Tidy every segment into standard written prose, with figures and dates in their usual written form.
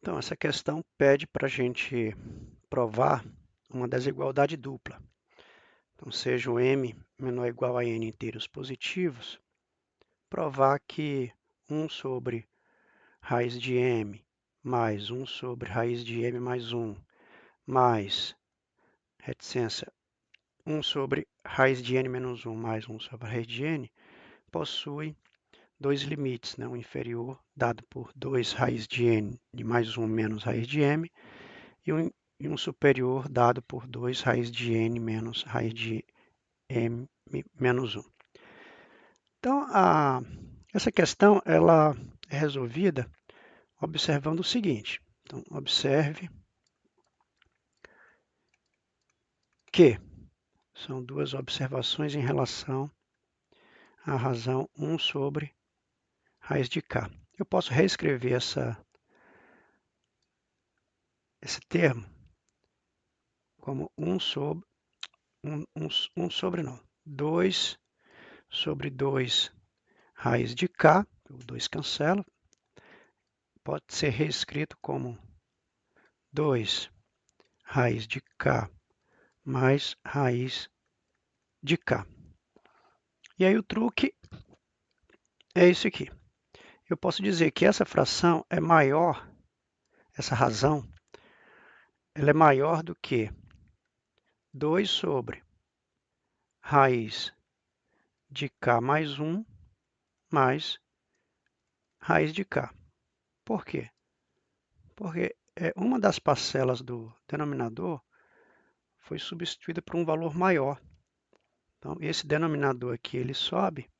Então, essa questão pede para a gente provar uma desigualdade dupla. Então, seja o m menor ou igual a n inteiros positivos, provar que 1 sobre raiz de m mais 1 sobre raiz de m mais 1 mais reticência 1 sobre raiz de n menos 1 mais 1 sobre raiz de n possui dois limites, né? Um inferior dado por 2 raiz de n de mais 1 menos raiz de m e um superior dado por 2 raiz de n menos raiz de m menos 1. Então, essa questão ela é resolvida observando o seguinte. Então, observe que são duas observações em relação à razão 1 sobre raiz de k. Eu posso reescrever esse termo como 1 sobre, 2 sobre 2 raiz de k, o 2 cancela, pode ser reescrito como 2 raiz de k mais raiz de k. E aí o truque é esse aqui. Eu posso dizer que essa fração é maior, essa razão, ela é maior do que 2 sobre raiz de k mais 1 mais raiz de k. Por quê? Porque uma das parcelas do denominador foi substituída por um valor maior. Então, esse denominador aqui ele sobe,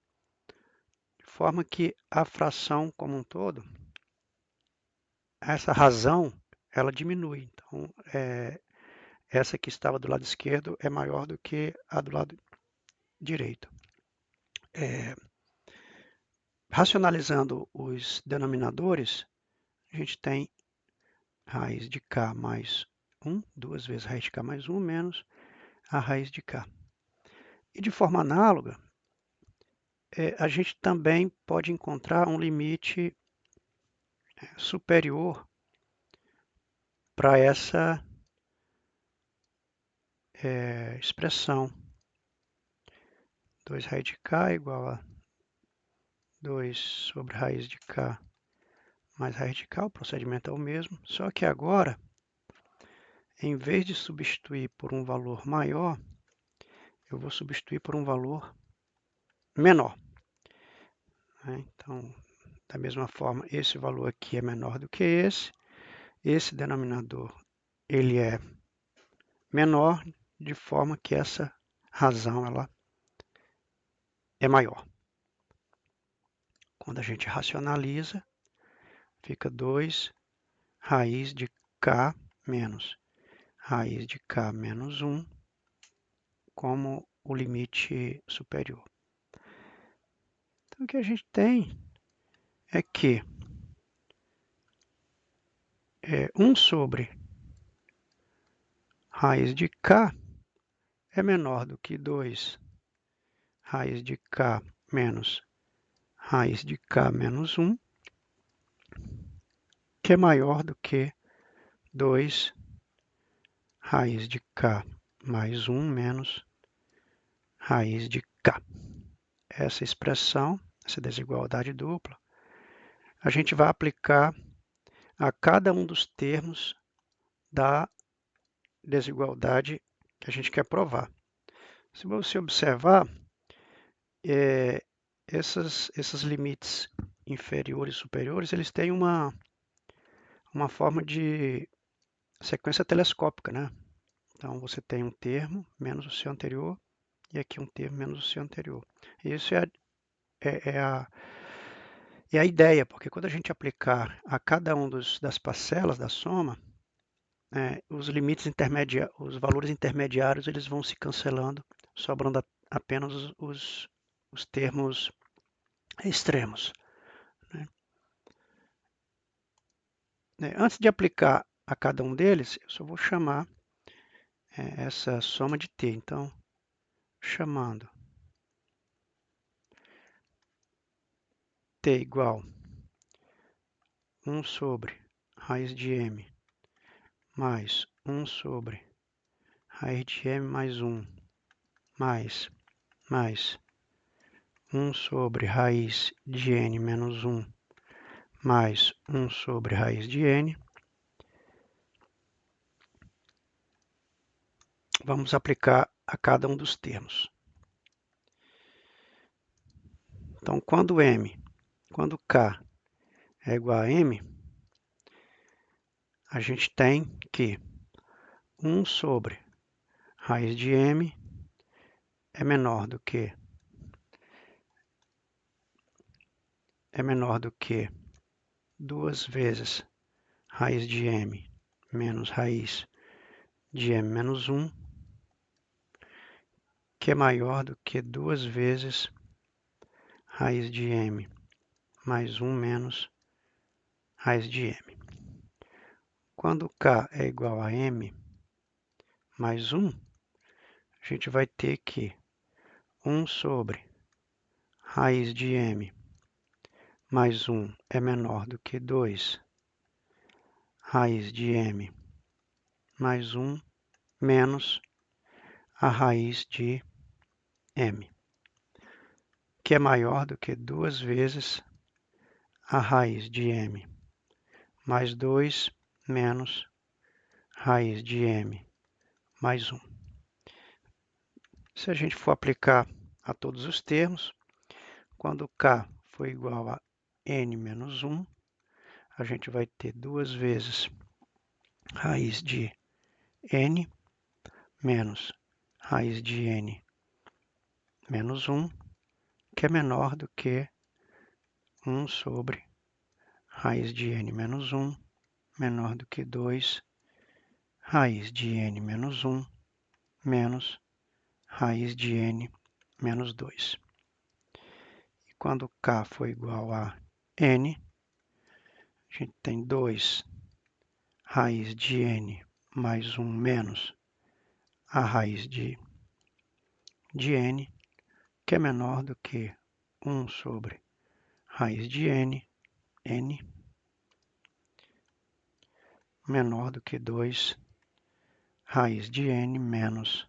de forma que a fração como um todo, essa razão, ela diminui. Então, essa que estava do lado esquerdo é maior do que a do lado direito. Racionalizando os denominadores, a gente tem raiz de k mais 1, 2 vezes raiz de k mais 1, menos a raiz de k. E de forma análoga, a gente também pode encontrar um limite superior para essa expressão. 2 raiz de k igual a 2 sobre raiz de k mais raiz de k, o procedimento é o mesmo, só que agora, em vez de substituir por um valor maior, eu vou substituir por um valor menor. Então, da mesma forma, esse valor aqui é menor do que esse denominador ele é menor, de forma que essa razão ela é maior. Quando a gente racionaliza, fica 2 raiz de k menos raiz de k menos 1 como o limite superior. Então, o que a gente tem é que 1 sobre raiz de k é menor do que 2 raiz de k menos raiz de k menos 1, que é maior do que 2 raiz de k mais 1 menos raiz de k. Essa expressão, essa desigualdade dupla, a gente vai aplicar a cada um dos termos da desigualdade que a gente quer provar. Se você observar, esses limites inferiores e superiores, eles têm uma forma de sequência telescópica, né? Então, você tem um termo menos o seu anterior e aqui um termo menos o seu anterior. Isso é a ideia, porque quando a gente aplicar a cada um das parcelas da soma, os limites intermediários, os valores intermediários, eles vão se cancelando, sobrando apenas os termos extremos. Antes de aplicar a cada um deles, eu só vou chamar essa soma de t. Então, chamando t igual 1 sobre raiz de m mais 1 sobre raiz de m mais 1 mais 1 sobre raiz de n menos 1 mais 1 sobre raiz de n. Vamos aplicar a cada um dos termos. Então, quando k é igual a m, a gente tem que 1 sobre raiz de m é menor do que 2 vezes raiz de m menos raiz de m menos 1, que é maior do que 2 vezes raiz de m mais 1 menos raiz de m. Quando k é igual a m mais 1, a gente vai ter que 1 sobre raiz de m mais 1 é menor do que 2 raiz de m mais 1 menos a raiz de m, que é maior do que 2 vezes a raiz de m mais 2 menos raiz de m mais 1. Se a gente for aplicar a todos os termos, quando k for igual a n menos 1, a gente vai ter 2 vezes raiz de n menos raiz de n menos 1, que é menor do que 1 sobre raiz de n menos 1, menor do que 2 raiz de n menos 1 menos raiz de n menos 2. E quando k for igual a n, a gente tem 2 raiz de n mais 1 menos a raiz de n, que é menor do que 1 sobre raiz de n, menor do que 2 raiz de n menos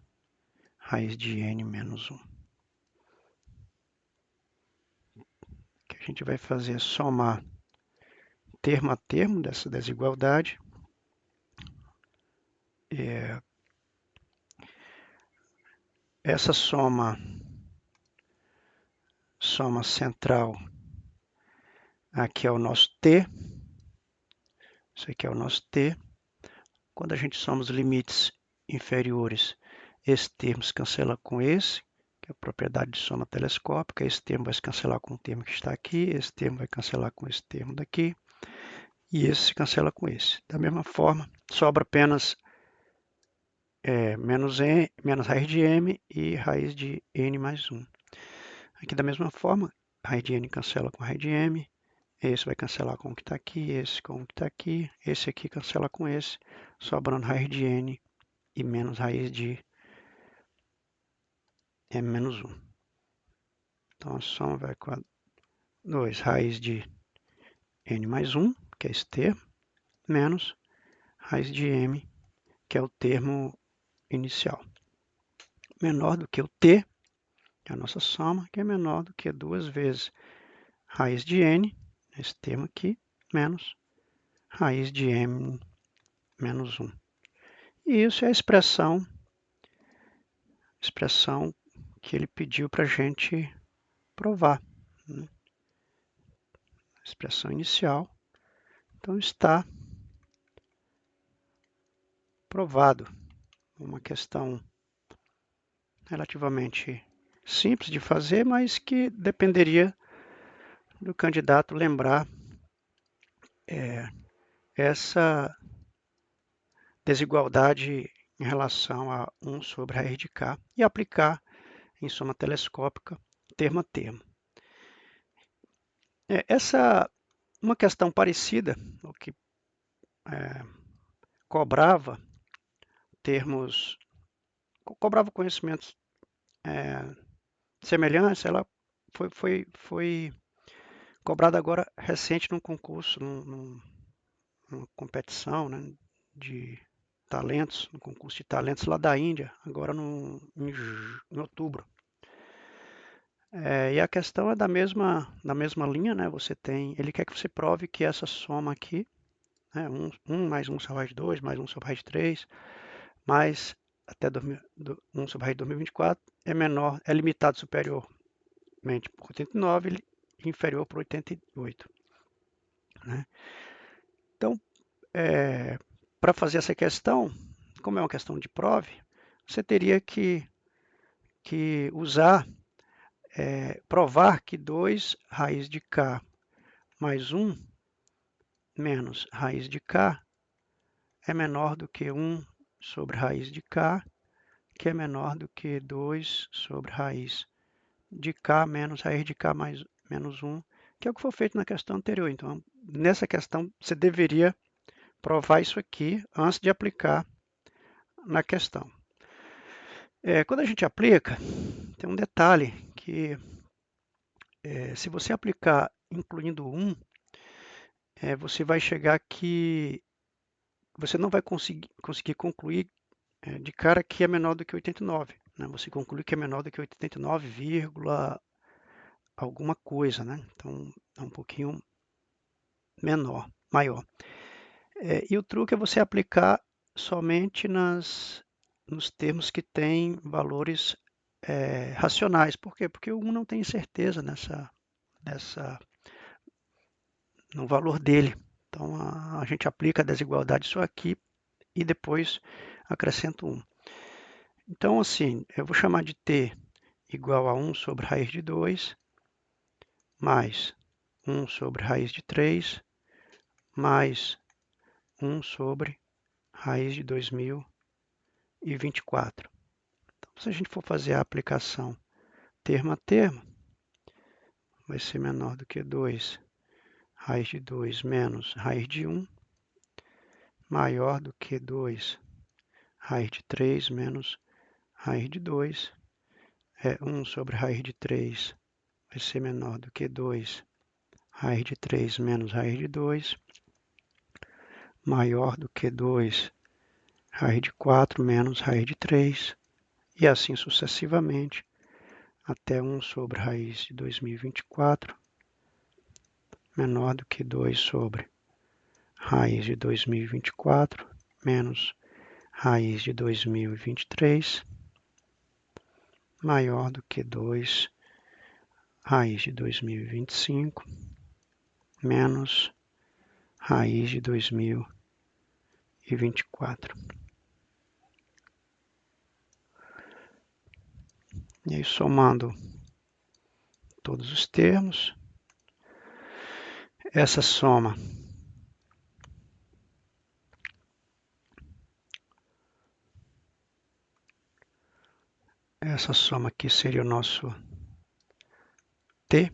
raiz de n menos 1. O que a gente vai fazer é somar termo a termo dessa desigualdade. Essa soma central aqui é o nosso t, isso aqui é o nosso t. Quando a gente soma os limites inferiores, esse termo se cancela com esse, que é a propriedade de soma telescópica. Esse termo vai se cancelar com o termo que está aqui, esse termo vai cancelar com esse termo daqui, e esse se cancela com esse. Da mesma forma, sobra apenas menos raiz de m e raiz de n mais 1. Aqui da mesma forma, raiz de n cancela com raiz de m, esse vai cancelar com o que está aqui, esse com o que está aqui, esse aqui cancela com esse, sobrando raiz de n e menos raiz de m menos 1. Então a soma vai com 2 raiz de n mais 1, que é esse termo, menos raiz de m, que é o termo inicial. Menor do que o t, que é a nossa soma, que é menor do que 2 vezes raiz de n, esse termo aqui, menos raiz de m menos 1. E isso é a expressão que ele pediu para a gente provar, né? Expressão inicial. Então está provado. Uma questão relativamente simples de fazer, mas que dependeria do candidato lembrar essa desigualdade em relação a 1 sobre raiz de k e aplicar em soma telescópica termo a termo. Uma questão parecida, o que cobrava conhecimentos semelhantes, ela foi cobrada agora recente num concurso, uma competição, né, de talentos, um concurso de talentos lá da Índia, agora em outubro. E a questão é da mesma linha, né? Ele quer que você prove que essa soma aqui, né, 1 mais 1 sobre a raiz de 2, mais 1 sobre a raiz de 3, mais até 1 sobre a raiz de 2024 é menor, é limitado superiormente por 89 e inferior por 88. Né? Então, para fazer essa questão, como é uma questão de prove, você teria que provar que 2 raiz de k mais 1 menos raiz de k é menor do que 1 sobre raiz de k, que é menor do que 2 sobre raiz de k menos raiz de k mais menos 1, que é o que foi feito na questão anterior. Então, nessa questão, você deveria provar isso aqui antes de aplicar na questão. Quando a gente aplica, tem um detalhe que se você aplicar incluindo 1, você vai chegar que você não vai conseguir concluir de cara que é menor do que 89. Né? Você conclui que é menor do que 89, alguma coisa. Né? Então, é um pouquinho maior. E o truque é você aplicar somente nos termos que têm valores racionais. Por quê? Porque o 1 não tem certeza no valor dele. Então, a gente aplica a desigualdade só aqui e depois acrescento 1. Então, assim, eu vou chamar de t igual a 1 sobre raiz de 2, mais 1 sobre raiz de 3, mais 1 sobre raiz de 2024. Então, se a gente for fazer a aplicação termo a termo, vai ser menor do que 2 raiz de 2 menos raiz de 1, maior do que 2 raiz de 3 menos raiz de 2, 1 sobre raiz de 3 vai ser menor do que 2 raiz de 3 menos raiz de 2, maior do que 2 raiz de 4 menos raiz de 3, e assim sucessivamente, até 1 sobre raiz de 2024, menor do que 2 sobre raiz de 2024, menos raiz de 2023, maior do que 2 raiz de 2025, menos raiz de 2024. E aí, somando todos os termos, essa soma aqui seria o nosso t.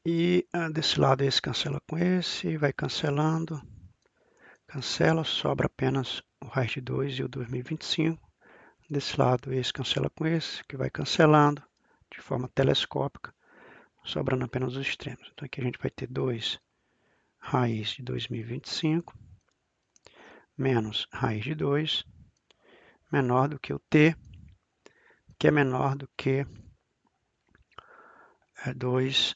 E desse lado esse cancela com esse, vai cancelando, cancela, sobra apenas o raiz de 2 e o 2025. Desse lado esse cancela com esse, que vai cancelando de forma telescópica, sobrando apenas os extremos. Então aqui a gente vai ter 2 raiz de 2025 menos raiz de 2, menor do que o t, que é menor do que 2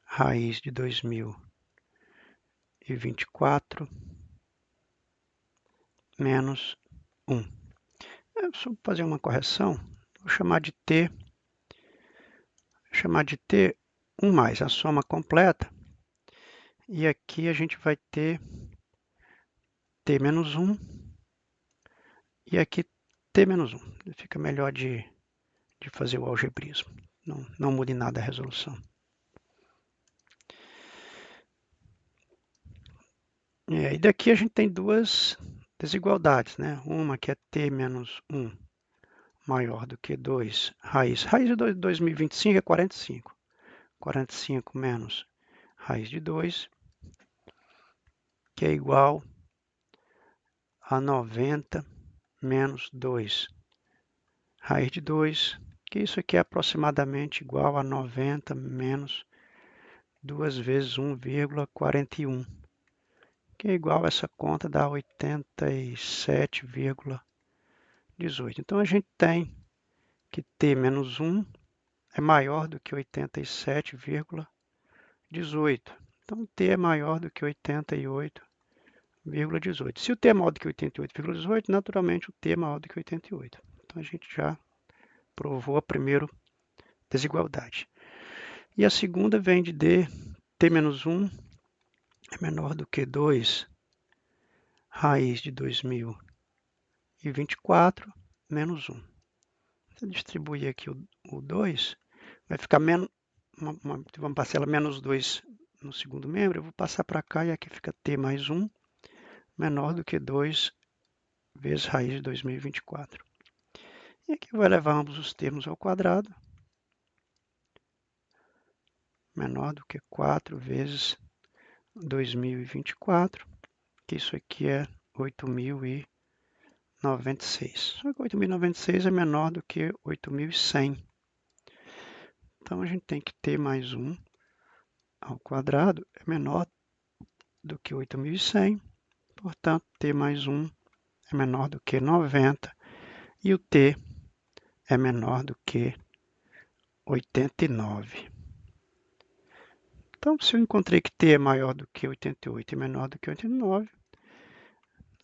raiz de 2024 menos 1. Só fazer uma correção, vou chamar de t 1 mais, a soma completa, e aqui a gente vai ter t menos 1, e aqui t menos 1. Fica melhor de fazer o algebrismo, não muda em nada a resolução. E daqui a gente tem duas desigualdades, né? Uma que é t menos 1 maior do que 2 raiz. Raiz de 2025 é 45. 45 menos raiz de 2, que é igual a 90 menos 2 raiz de 2, que isso aqui é aproximadamente igual a 90 menos 2 vezes 1,41, que é igual a essa conta dá 87,18. Então, a gente tem que t menos 1 é maior do que 87,18. Então, t é maior do que 88,18. Se o t é maior do que 88,18, naturalmente o t é maior do que 88. Então, a gente já provou a primeira desigualdade. E a segunda vem de d, t menos 1 é menor do que 2 raiz de 2024 menos 1. Se eu distribuir aqui o 2, vai ficar menos, uma parcela menos 2 no segundo membro. Eu vou passar para cá e aqui fica t mais 1 menor do que 2 vezes raiz de 2024. E aqui vai levar ambos os termos ao quadrado. Menor do que 4 vezes 2024, que isso aqui é 8.096. Só que 8.096 é menor do que 8.100. Então, a gente tem que ter mais 1 ao quadrado é menor do que 8.100. Portanto, t mais 1 é menor do que 90. E o t é menor do que 89. Então, se eu encontrei que t é maior do que 88 e menor do que 89,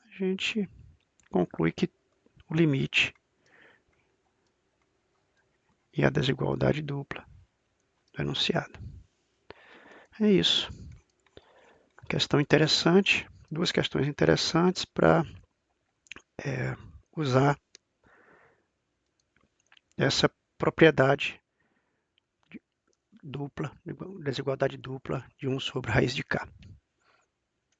a gente conclui que o limite e a desigualdade dupla do enunciado. É isso. Questão interessante, duas questões interessantes para usar essa propriedade dupla, desigualdade dupla de 1 sobre raiz de k.